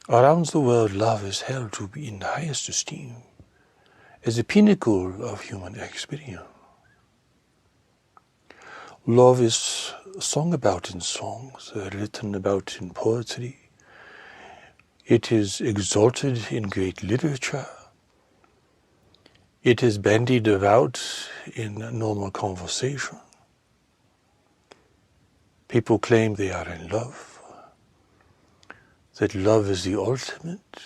Around the world, love is held to be in the highest esteem, as the pinnacle of human experience. Love is sung about in songs, written about in poetry. It is exalted in great literature. It is bandied about in normal conversation. People claim they are in love, that love is the ultimate,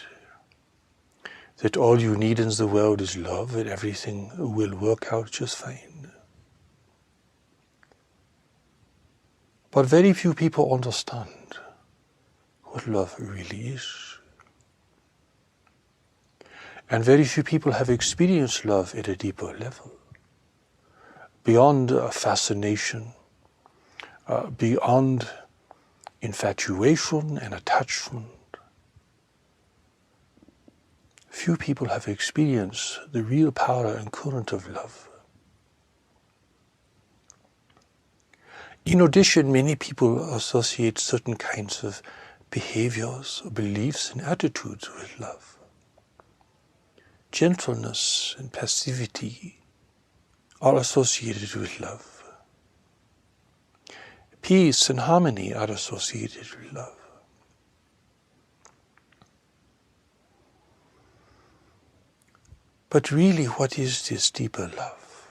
that all you need in the world is love, and everything will work out just fine. But very few people understand what love really is. And very few people have experienced love at a deeper level, beyond fascination, beyond infatuation and attachment. Few people have experienced the real power and current of love. In addition, many people associate certain kinds of behaviors, beliefs, and attitudes with love. Gentleness and passivity are associated with love. Peace and harmony are associated with love. But really, what is this deeper love?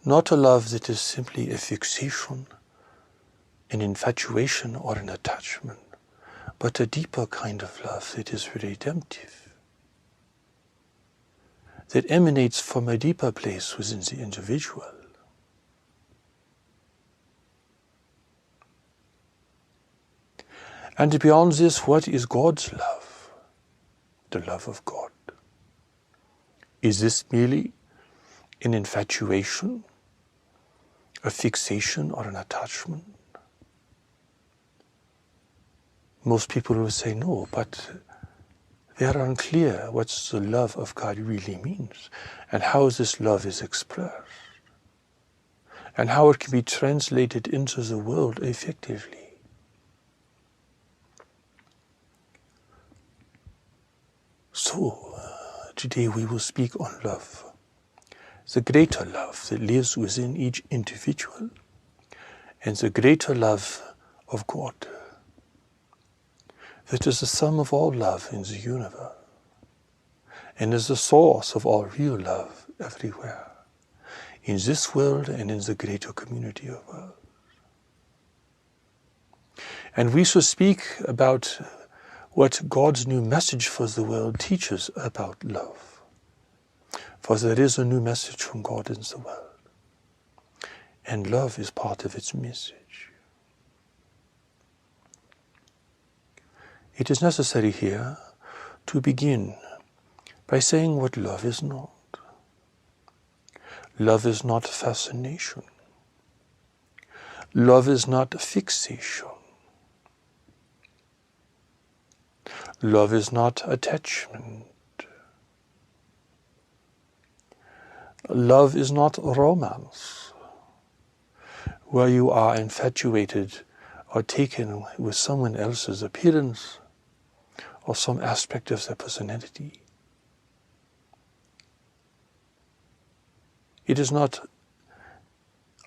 Not a love that is simply a fixation, an infatuation, or an attachment, but a deeper kind of love that is redemptive, that emanates from a deeper place within the individual. And beyond this, what is God's love? The love of God. Is this merely an infatuation, a fixation, or an attachment? Most people will say no, but they are unclear what the love of God really means, and how this love is expressed, and how it can be translated into the world effectively. So, today we will speak on love, the greater love that lives within each individual, and the greater love of God, that is the sum of all love in the universe, and is the source of all real love everywhere, in this world and in the greater community of worlds. And we shall speak about what God's new message for the world teaches about love. For there is a new message from God in the world, and love is part of its message. It is necessary here to begin by saying what love is not. Love is not fascination. Love is not fixation. Love is not attachment. Love is not romance, where you are infatuated or taken with someone else's appearance or some aspect of their personality. It is not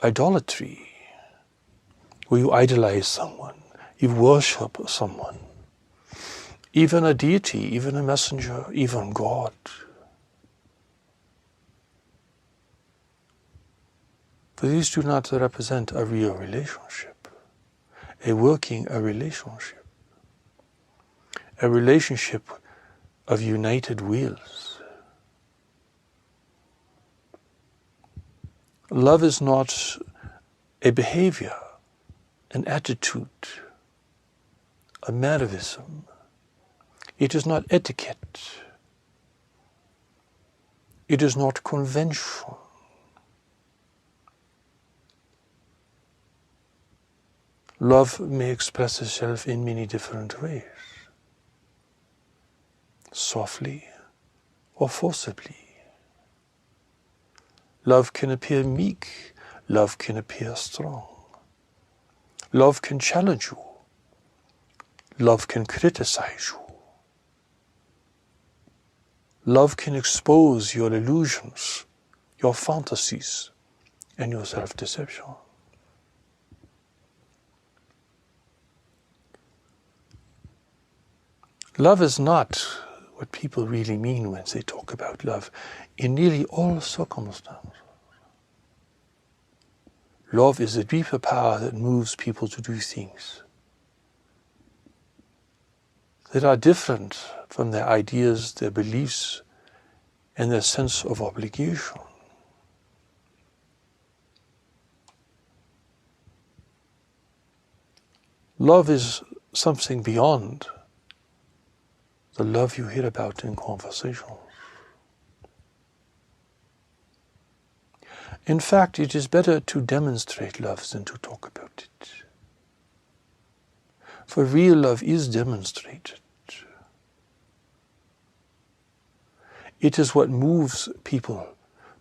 idolatry, where you idolize someone, you worship someone, even a deity, even a messenger, even God. For these do not represent a real relationship, a relationship of united wills. Love is not a behavior, an attitude, a mannerism. It is not etiquette. It is not convention. Love may express itself in many different ways, softly or forcibly. Love can appear meek. Love can appear strong. Love can challenge you. Love can criticize you. Love can expose your illusions, your fantasies, and your self-deception. Love is not what people really mean when they talk about love in nearly all circumstances. Love is a deeper power that moves people to do things that are different from their ideas, their beliefs, and their sense of obligation. Love is something beyond the love you hear about in conversations. In fact, it is better to demonstrate love than to talk about it. For real love is demonstrated. It is what moves people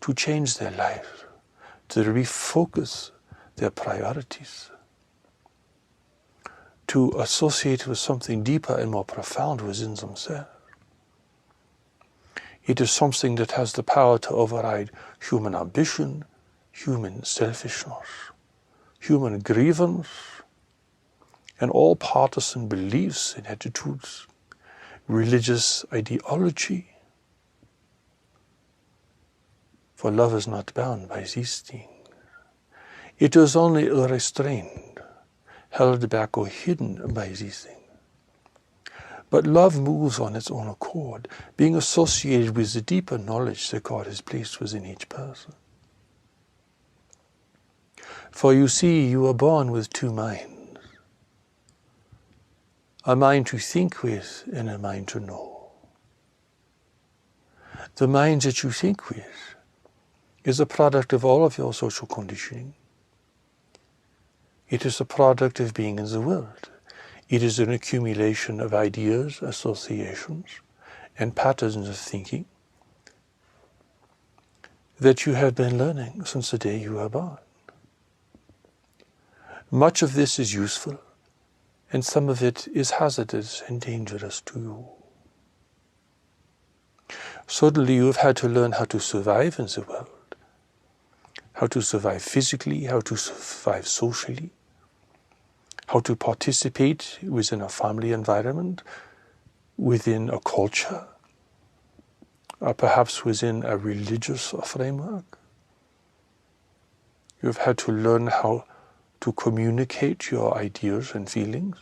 to change their lives, to refocus their priorities, to associate with something deeper and more profound within themselves. It is something that has the power to override human ambition, human selfishness, human grievance, and all partisan beliefs and attitudes, religious ideology. For love is not bound by these things. It is only restrained, held back or hidden by these things. But love moves on its own accord, being associated with the deeper knowledge that God has placed within each person. For you see, you are born with two minds, a mind to think with and a mind to know. The mind that you think with is a product of all of your social conditioning. It is a product of being in the world. It is an accumulation of ideas, associations, and patterns of thinking that you have been learning since the day you were born. Much of this is useful, and some of it is hazardous and dangerous to you. Certainly you have had to learn how to survive in the world, how to survive physically, how to survive socially, how to participate within a family environment, within a culture, or perhaps within a religious framework. You've had to learn how to communicate your ideas and feelings.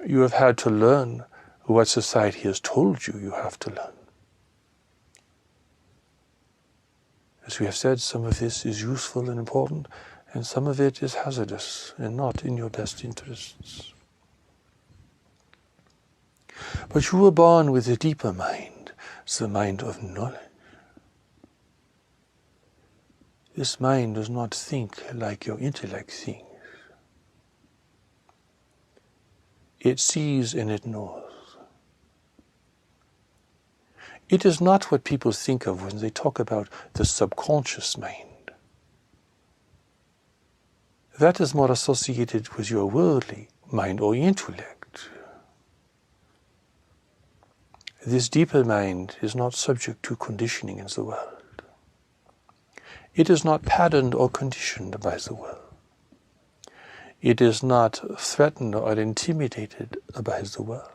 You have had to learn what society has told you have to learn. As we have said, some of this is useful and important, and some of it is hazardous and not in your best interests. But you were born with a deeper mind, the mind of knowledge. This mind does not think like your intellect thinks. It sees and it knows. It is not what people think of when they talk about the subconscious mind. That is more associated with your worldly mind or intellect. This deeper mind is not subject to conditioning in the world. It is not patterned or conditioned by the world. It is not threatened or intimidated by the world.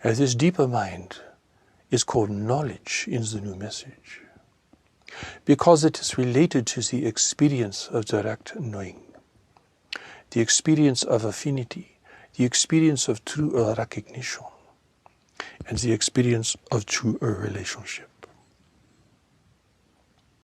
And this deeper mind is called knowledge in the new message, because it is related to the experience of direct knowing, the experience of affinity, the experience of true recognition, and the experience of true relationship.